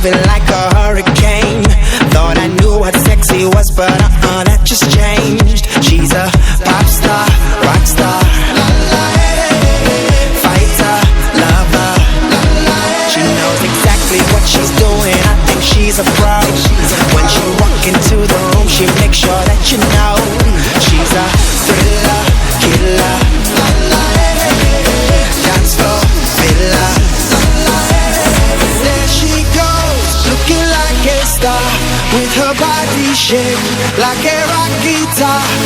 moving like a hurricane. Thought I knew what sexy was, but that just changed. She's a pop star, rock star, fighter, lover. She knows exactly what she's doing. I think she's a pro. When she walk into the room, she makes sure that you know she's a thriller, killer, dance floor filler. There she goes, looking like a star, with her body shaped like a rock guitar.